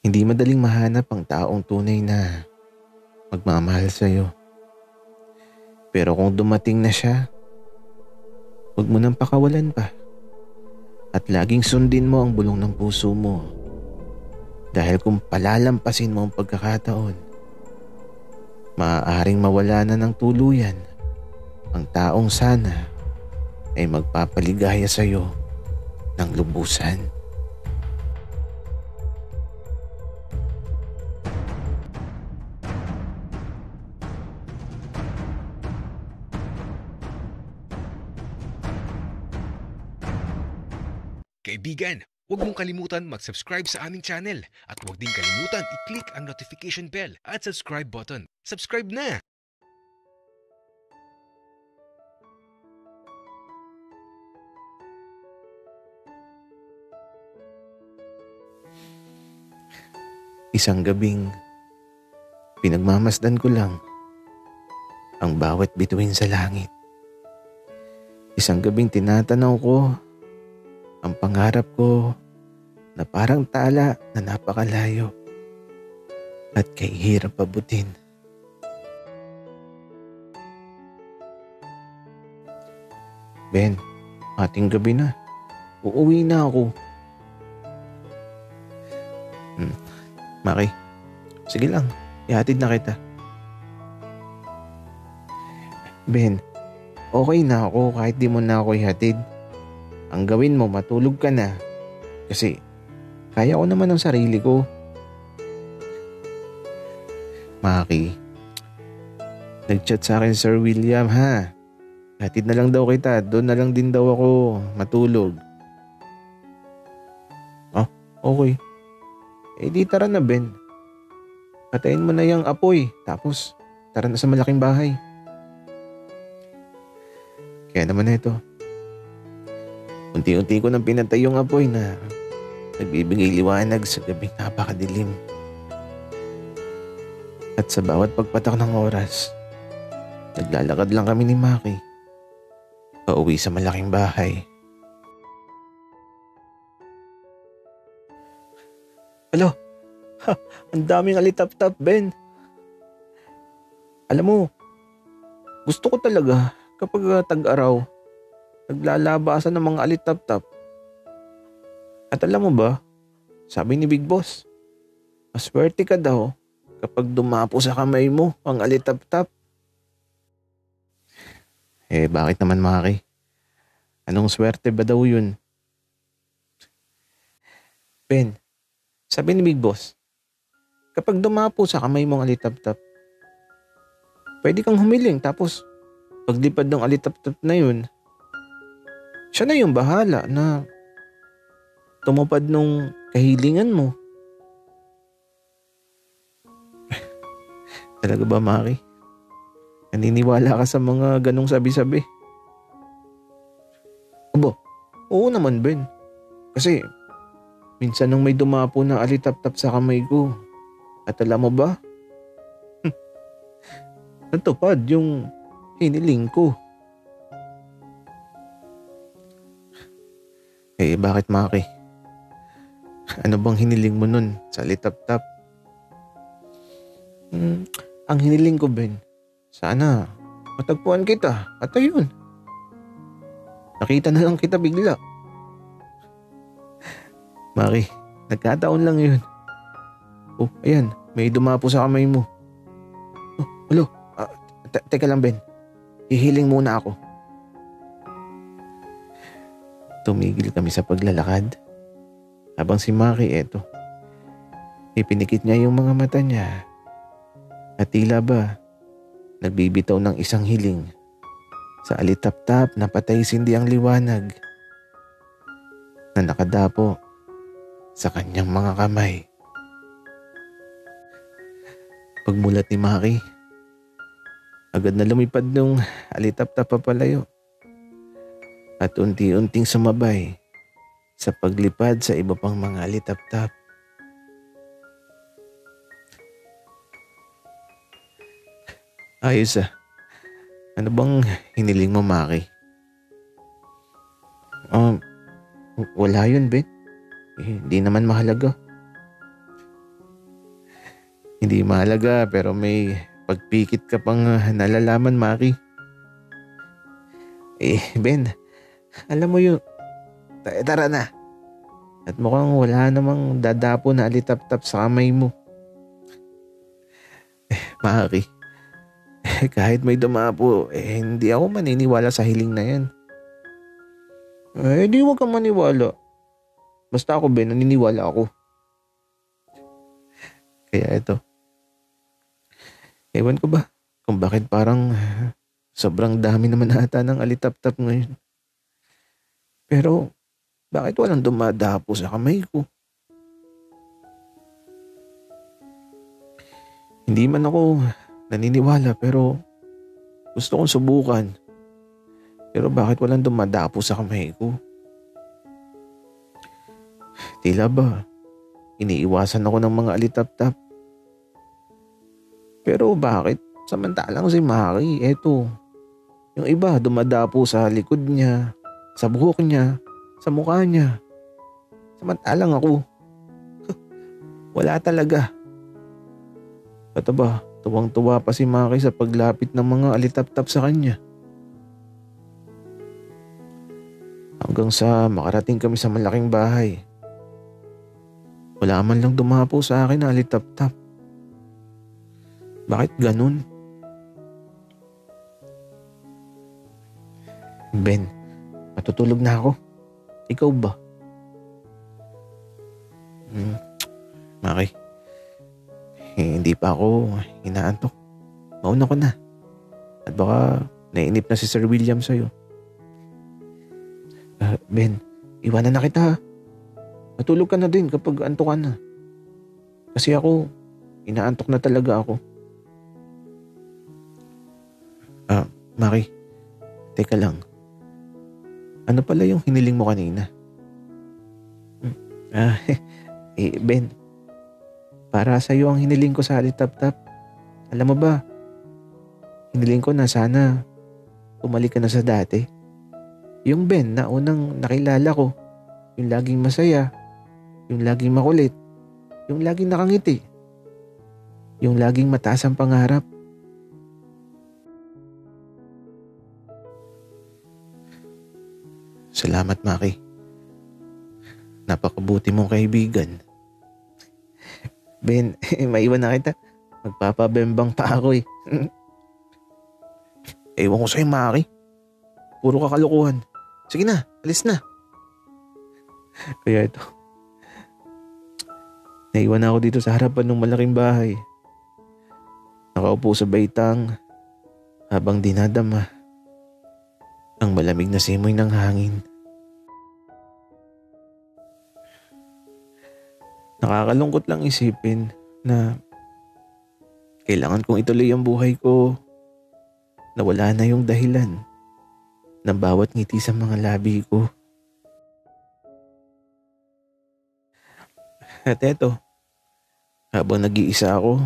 Hindi madaling mahanap ang taong tunay na magmamahal sa'yo. Pero kung dumating na siya, huwag mo nang pakawalan pa. At laging sundin mo ang bulong ng puso mo. Dahil kung palalampasin mo ang pagkakataon, maaaring mawala na ng tuluyan ang taong sana ay magpapaligaya sa'yo ng lubusan. Kaibigan, huwag mong kalimutan mag-subscribe sa aming channel at huwag din kalimutan i-click ang notification bell at subscribe button. Subscribe na! Isang gabing pinagmamasdan ko lang ang bawat bituin sa langit. Isang gabing tinatanaw ko ang pangarap ko na parang tala na napakalayo at kay hirap pabutin. Ben, ating gabi na. Uuwi na ako. Maki, sige lang. Ihatid na kita. Ben, okay na ako kahit di mo na ako ihatid. Ang gawin mo, matulog ka na. Kasi kaya ko naman ang sarili ko. Maki, nag-chat sa akin Sir William ha. Hatid na lang daw kita. Doon na lang din daw ako matulog. Oh, okay. Eh di tara na Ben. Patayin mo na yung apoy. Tapos tara na sa malaking bahay. Kaya naman ito. Unti-unti ko nang pinatay yung apoy na nagbibigay liwanag sa gabing napakadilim. At sa bawat pagpatak ng oras, naglalakad lang kami ni Maki pauwi sa malaking bahay. Alo, ang daming alitap-tap, Ben. Alam mo, gusto ko talaga kapag tag-araw, naglalabasan ng mga alitap-tap. At alam mo ba, sabi ni Big Boss, maswerte ka daw kapag dumapo sa kamay mo ang alitap-tap. Eh bakit naman Maki? Anong swerte ba daw yun? Ben, sabi ni Big Boss, kapag dumapo sa kamay mo ang alitap-tap, pwede kang humiling tapos paglipad ng alitap-tap na yun, siya na yung bahala na tumupad nung kahilingan mo. Talaga ba, Maki? Naniniwala ka sa mga ganong sabi-sabi? Aba, oo naman, Ben. Kasi minsan nung may dumapo na alitap-tap sa kamay ko, at alam mo ba? Natupad yung hiniling ko. Eh bakit Maki? Ano bang hiniling mo nun sa alitap-tap? Ang hiniling ko, Ben, sana matagpuan kita at ayun. Nakita na lang kita bigla. Maki, nagkataon lang yun. Oh, ayan, may dumapo sa kamay mo. Oh, hello, teka lang Ben, hihiling muna ako. Tumigil kami sa paglalakad. Habang si Maki eto, ipinikit niya yung mga mata niya. At tila ba, nagbibitaw ng isang hiling sa alitap-tap na patay sindi ang liwanag na nakadapo sa kanyang mga kamay. Pagmulat ni Maki, agad na lumipad nung alitap-tap papalayo at unti-unting sumabay sa paglipad sa iba pang mga alitap-tap. Ayos ah. Ano bang hiniling mo, Maki? Wala yun, Ben. Eh, di naman mahalaga. Hindi mahalaga pero may pagpikit ka pang nalalaman, Maki. Ben, alam mo yun, tara na. At mukhang wala namang dadapo na alitap-tap sa kamay mo. Maki, kahit may dumapo, hindi ako maniniwala sa hiling na yan. Di wag kang maniwala. Basta ako, Ben, naniniwala ako. Kaya ito, ewan ko ba kung bakit parang sobrang dami naman ata ng alitap-tap ngayon. Pero bakit walang dumadapo sa kamay ko? Hindi man ako naniniwala pero gusto kong subukan. Pero bakit walang dumadapo sa kamay ko? Tila ba iniiwasan ako ng mga alitap-tap? Pero bakit? Samantalang si Maki, eto. Yung iba dumadapo sa likod niya, sa buhok niya, sa mukha niya. Samantalang ako, wala talaga. At ba, tuwang-tuwa pa si Maki sa paglapit ng mga alitap-tap sa kanya. Hanggang sa makarating kami sa malaking bahay. Wala man lang dumapo sa akin na alitap-tap. Bakit ganun? Ben, matutulog na ako. Ikaw ba? Maki, hindi pa ako inaantok. Mauna ko na. At baka nainip na si Sir William sa'yo. Ben, iwanan na kita. Matulog ka na din kapag antok ka na. Kasi ako, inaantok na talaga ako. Maki, teka lang. Ano pala yung hiniling mo kanina? Ben, para sa'yo ang hiniling ko sa alitap-tap. Alam mo ba, hiniling ko na sana bumalik ka na sa dati. Yung Ben na unang nakilala ko, yung laging masaya, yung laging makulit, yung laging nakangiti, yung laging mataas ang pangarap. Salamat, Maki. Napakabuti mong kaibigan. Ben, maiwan na kita. Magpapabembang pa ako eh. Ewan ko sa'yo, Maki. Puro kakalukuhan. Sige na, alis na. Kaya ito. Naiwan na ako dito sa harapan ng malaking bahay. Nakaupo sa baitang habang dinadama ang malamig na simoy ng hangin. Nakakalungkot lang isipin na kailangan kong ituloy ang buhay ko na wala na yung dahilan ng bawat ngiti sa mga labi ko. At eto, habang nag-iisa ako,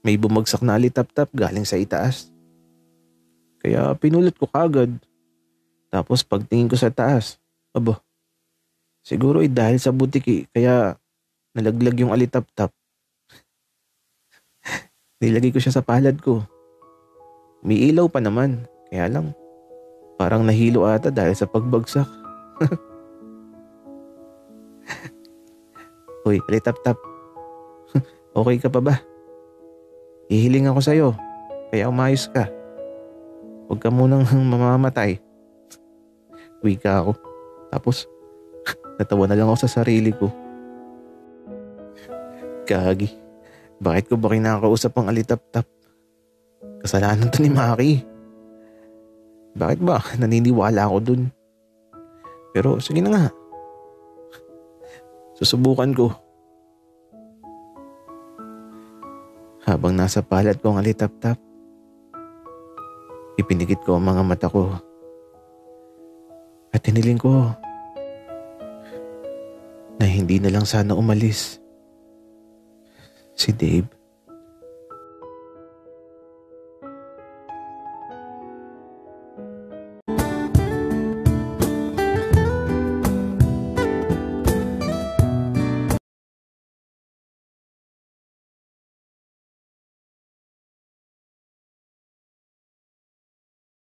may bumagsak na alitap-tap galing sa itaas. Kaya pinulot ko kagad. Tapos pagtingin ko sa taas, siguro dahil sa butiki kaya nalaglag yung alitap-tap. Nilagay ko siya sa palad ko. May ilaw pa naman, kaya lang parang nahilo ata dahil sa pagbagsak. Hoy, alitap-tap. Okay ka pa ba? Hihiling ako sa'yo, kaya umayos ka. Huwag ka munang mamamatay. Wika ako. Tapos, natawa na lang ako sa sarili ko. Gagi. Bakit ko ba kinakausap ang alitap-tap? Kasalanan to ni Maki. Bakit ba naniniwala ako dun? Pero sige na nga. Susubukan ko. Habang nasa palad ko ang alitap-tap, ipinikit ko ang mga mata ko at hiniling ko na hindi na lang sana umalis si Dave.